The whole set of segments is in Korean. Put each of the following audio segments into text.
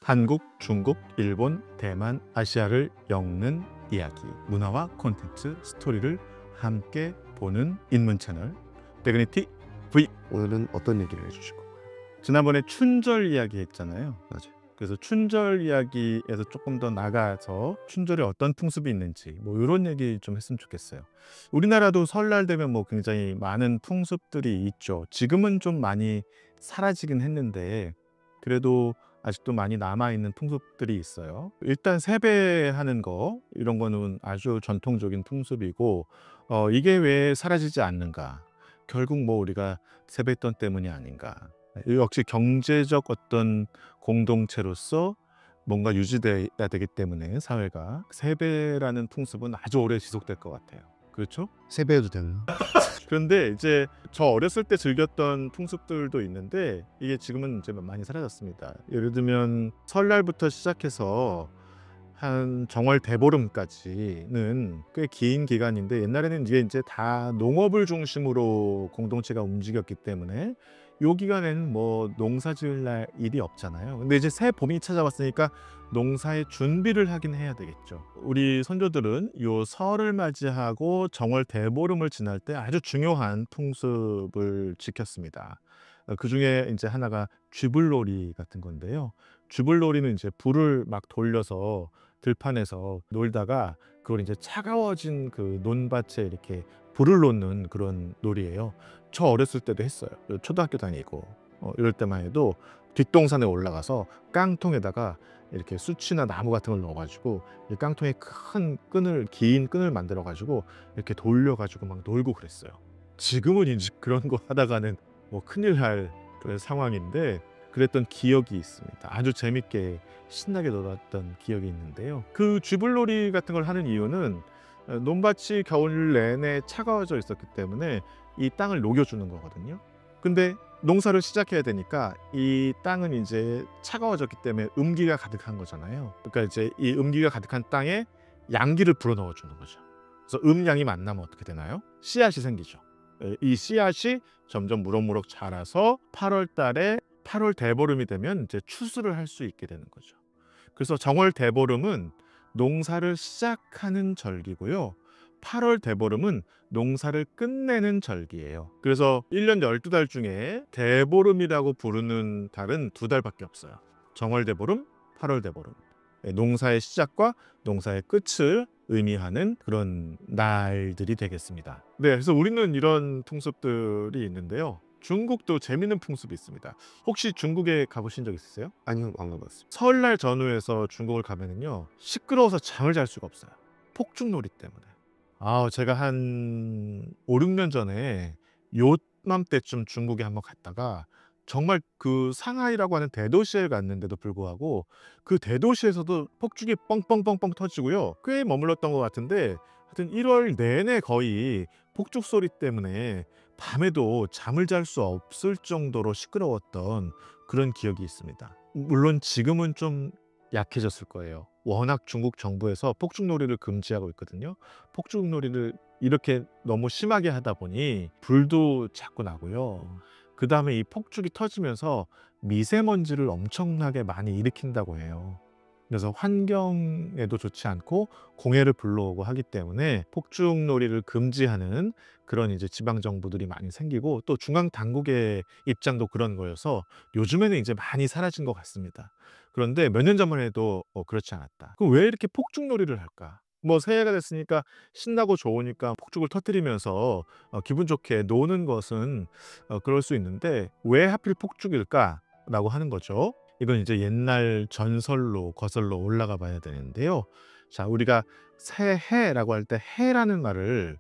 한국, 중국, 일본, 대만, 아시아를 엮는 이야기, 문화와 콘텐츠, 스토리를 함께 보는 인문 채널 백그니티 V. 오늘은 어떤 얘기를 해주실 건가요? 지난번에 춘절 이야기 했잖아요. 맞아요. 그래서 춘절 이야기에서 조금 더 나가서 춘절에 어떤 풍습이 있는지 이런 얘기 좀 했으면 좋겠어요. 우리나라도 설날 되면 굉장히 많은 풍습들이 있죠. 지금은 좀 많이 사라지긴 했는데 그래도 아직도 많이 남아있는 풍습들이 있어요. 일단 세배하는 거 이런 거는 아주 전통적인 풍습이고 이게 왜 사라지지 않는가? 결국 우리가 세뱃돈 때문이 아닌가? 역시 경제적 어떤 공동체로서 뭔가 유지돼야 되기 때문에 사회가 세배라는 풍습은 아주 오래 지속될 것 같아요. 그렇죠? 세배해도 되나요? 그런데 이제 저 어렸을 때 즐겼던 풍습들도 있는데 이게 지금은 이제 많이 사라졌습니다. 예를 들면 설날부터 시작해서 한 정월 대보름까지는 꽤 긴 기간인데 옛날에는 이제 다 농업을 중심으로 공동체가 움직였기 때문에 요 기간에는 농사 지을 날 일이 없잖아요. 근데 이제 새 봄이 찾아왔으니까 농사의 준비를 하긴 해야 되겠죠. 우리 선조들은 요 설을 맞이하고 정월 대보름을 지날 때 아주 중요한 풍습을 지켰습니다. 그 중에 이제 하나가 쥐불놀이 같은 건데요. 쥐불놀이는 이제 불을 막 돌려서 들판에서 놀다가 그걸 이제 차가워진 그 논밭에 이렇게 불을 놓는 그런 놀이예요. 저 어렸을 때도 했어요. 초등학교 다니고 이럴 때만 해도 뒷동산에 올라가서 깡통에다가 이렇게 수치나 나무 같은 걸 넣어가지고 이 깡통에 긴 끈을 만들어가지고 이렇게 돌려가지고 막 놀고 그랬어요. 지금은 이제 그런 거 하다가는 큰일 날 그런 상황인데 그랬던 기억이 있습니다. 아주 재밌게 신나게 놀았던 기억이 있는데요. 그 쥐불놀이 같은 걸 하는 이유는 논밭이 겨울 내내 차가워져 있었기 때문에 이 땅을 녹여주는 거거든요. 근데 농사를 시작해야 되니까 이 땅은 이제 차가워졌기 때문에 음기가 가득한 거잖아요. 그러니까 이제 이 음기가 가득한 땅에 양기를 불어넣어 주는 거죠. 그래서 음양이 만나면 어떻게 되나요? 씨앗이 생기죠. 이 씨앗이 점점 무럭무럭 자라서 8월 달에 8월 대보름이 되면 이제 추수를 할 수 있게 되는 거죠. 그래서 정월 대보름은 농사를 시작하는 절기고요. 8월 대보름은 농사를 끝내는 절기예요. 그래서 1년 12달 중에 대보름이라고 부르는 달은 2달밖에 없어요. 정월 대보름, 8월 대보름. 농사의 시작과 농사의 끝을 의미하는 그런 날들이 되겠습니다. 네, 그래서 우리는 이런 풍습들이 있는데요. 중국도 재밌는 풍습이 있습니다. 혹시 중국에 가보신 적 있으세요? 아니요, 안 가봤습니다. 설날 전후에서 중국을 가면은요 시끄러워서 잠을 잘 수가 없어요. 폭죽놀이 때문에. 제가 한 5, 6년 전에 요맘때쯤 중국에 한번 갔다가 정말 그 상하이라고 하는 대도시에 갔는데도 불구하고 그 대도시에서도 폭죽이 뻥뻥뻥뻥 터지고요. 꽤 머물렀던 것 같은데 하여튼 1월 내내 거의 폭죽 소리 때문에 밤에도 잠을 잘 수 없을 정도로 시끄러웠던 그런 기억이 있습니다. 물론 지금은 좀 약해졌을 거예요. 워낙 중국 정부에서 폭죽놀이를 금지하고 있거든요. 폭죽놀이를 이렇게 너무 심하게 하다 보니 불도 자꾸 나고요. 그 다음에 이 폭죽이 터지면서 미세먼지를 엄청나게 많이 일으킨다고 해요. 그래서 환경에도 좋지 않고 공해를 불러오고 하기 때문에 폭죽놀이를 금지하는 그런 이제 지방 정부들이 많이 생기고 또 중앙 당국의 입장도 그런 거여서 요즘에는 이제 많이 사라진 것 같습니다. 그런데 몇 년 전만 해도 그렇지 않았다. 그럼 왜 이렇게 폭죽놀이를 할까? 새해가 됐으니까 신나고 좋으니까 폭죽을 터뜨리면서 기분 좋게 노는 것은 그럴 수 있는데 왜 하필 폭죽일까라고 하는 거죠. 이건 이제 옛날 전설로 거슬러 올라가 봐야 되는데요. 자, 우리가 새해라고 할 때 해라는 말을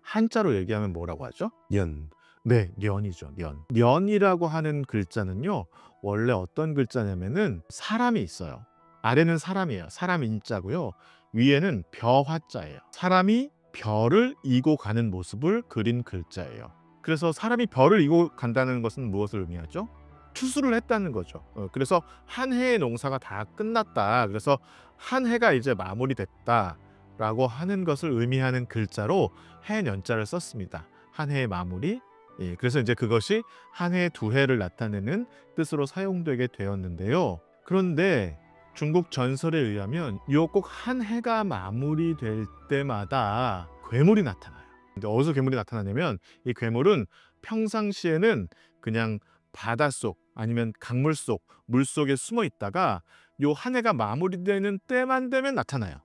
한자로 얘기하면 뭐라고 하죠? 년. 네, 년이죠. 년. 년이라고 하는 글자는요. 원래 어떤 글자냐면은 사람이 있어요. 아래는 사람이에요. 사람 인자고요. 위에는 벼화자예요. 사람이 별을 이고 가는 모습을 그린 글자예요. 그래서 사람이 별을 이고 간다는 것은 무엇을 의미하죠? 추수를 했다는 거죠. 그래서 한 해의 농사가 다 끝났다. 그래서 한 해가 이제 마무리됐다라고 하는 것을 의미하는 글자로 해년자를 썼습니다. 한 해의 마무리. 예, 그래서 이제 그것이 한 해, 두 해를 나타내는 뜻으로 사용되게 되었는데요. 그런데 중국 전설에 의하면 요 꼭 한 해가 마무리될 때마다 괴물이 나타나요. 근데 어디서 괴물이 나타나냐면 이 괴물은 평상시에는 그냥 바닷속 아니면 강물 속, 물속에 숨어 있다가 요 한 해가 마무리되는 때만 되면 나타나요.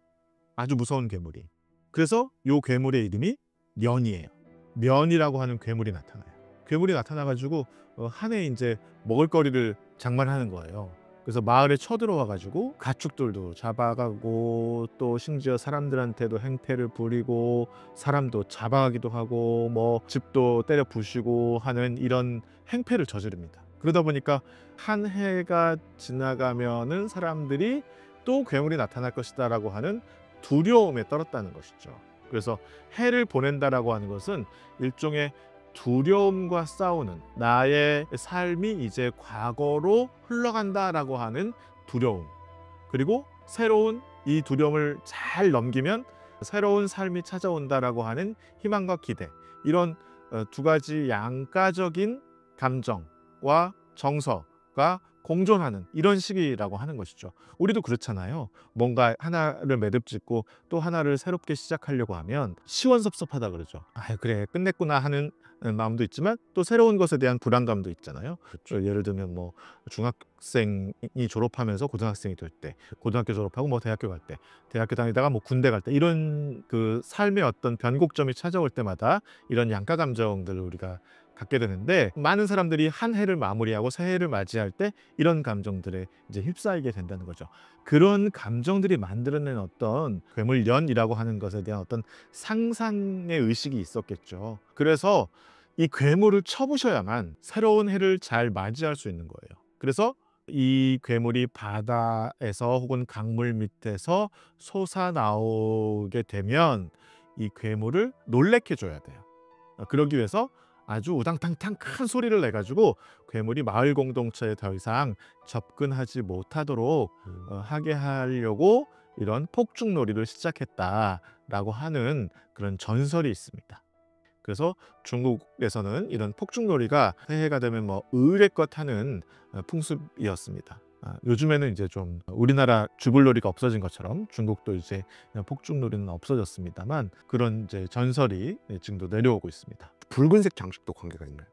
아주 무서운 괴물이. 그래서 요 괴물의 이름이 년이에요. 년이라고 하는 괴물이 나타나요. 괴물이 나타나 가지고 한 해 이제 먹을거리를 장만하는 거예요. 그래서 마을에 쳐들어와 가지고 가축들도 잡아가고 또 심지어 사람들한테도 행패를 부리고 사람도 잡아가기도 하고 뭐 집도 때려 부수고 하는 이런 행패를 저지릅니다. 그러다 보니까 한 해가 지나가면은 사람들이 또 괴물이 나타날 것이다라고 하는 두려움에 떨었다는 것이죠. 그래서 해를 보낸다라고 하는 것은 일종의 두려움과 싸우는, 나의 삶이 이제 과거로 흘러간다라고 하는 두려움, 그리고 새로운 이 두려움을 잘 넘기면 새로운 삶이 찾아온다라고 하는 희망과 기대, 이런 두 가지 양가적인 감정과 정서가 공존하는 이런 시기라고 하는 것이죠. 우리도 그렇잖아요. 뭔가 하나를 매듭짓고 또 하나를 새롭게 시작하려고 하면 시원섭섭하다 그러죠. 아, 그래 끝냈구나 하는 마음도 있지만 또 새로운 것에 대한 불안감도 있잖아요. 예를 들면 뭐 중학생이 졸업하면서 고등학생이 될 때, 고등학교 졸업하고 뭐 대학교 갈 때, 대학교 다니다가 뭐 군대 갈 때, 이런 그 삶의 어떤 변곡점이 찾아올 때마다 이런 양가 감정들을 우리가 갖게 되는데, 많은 사람들이 한 해를 마무리하고 새해를 맞이할 때 이런 감정들에 이제 휩싸이게 된다는 거죠. 그런 감정들이 만들어낸 어떤 괴물연이라고 하는 것에 대한 어떤 상상의 의식이 있었겠죠. 그래서 이 괴물을 쳐부셔야만 새로운 해를 잘 맞이할 수 있는 거예요. 그래서 이 괴물이 바다에서 혹은 강물 밑에서 솟아나오게 되면 이 괴물을 놀래켜 줘야 돼요. 그러기 위해서 아주 우당탕탕 큰 소리를 내 가지고 괴물이 마을 공동체에 더 이상 접근하지 못하도록 하게 하려고 이런 폭죽놀이를 시작했다라고 하는 그런 전설이 있습니다. 그래서 중국에서는 이런 폭죽놀이가 새해가 되면 뭐 의례껏 하는 풍습이었습니다. 요즘에는 이제 좀 우리나라 쥐불놀이가 없어진 것처럼 중국도 이제 폭죽놀이는 없어졌습니다만, 그런 이제 전설이 지금도 내려오고 있습니다. 붉은색 장식도 관계가 있나요?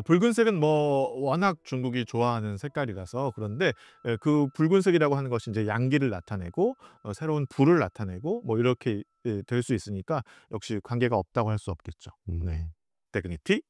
붉은색은 뭐 워낙 중국이 좋아하는 색깔이라서. 그런데 그 붉은색이라고 하는 것이 이제 양기를 나타내고 새로운 불을 나타내고 뭐 이렇게 될 수 있으니까 역시 관계가 없다고 할 수 없겠죠. 네. 디그니티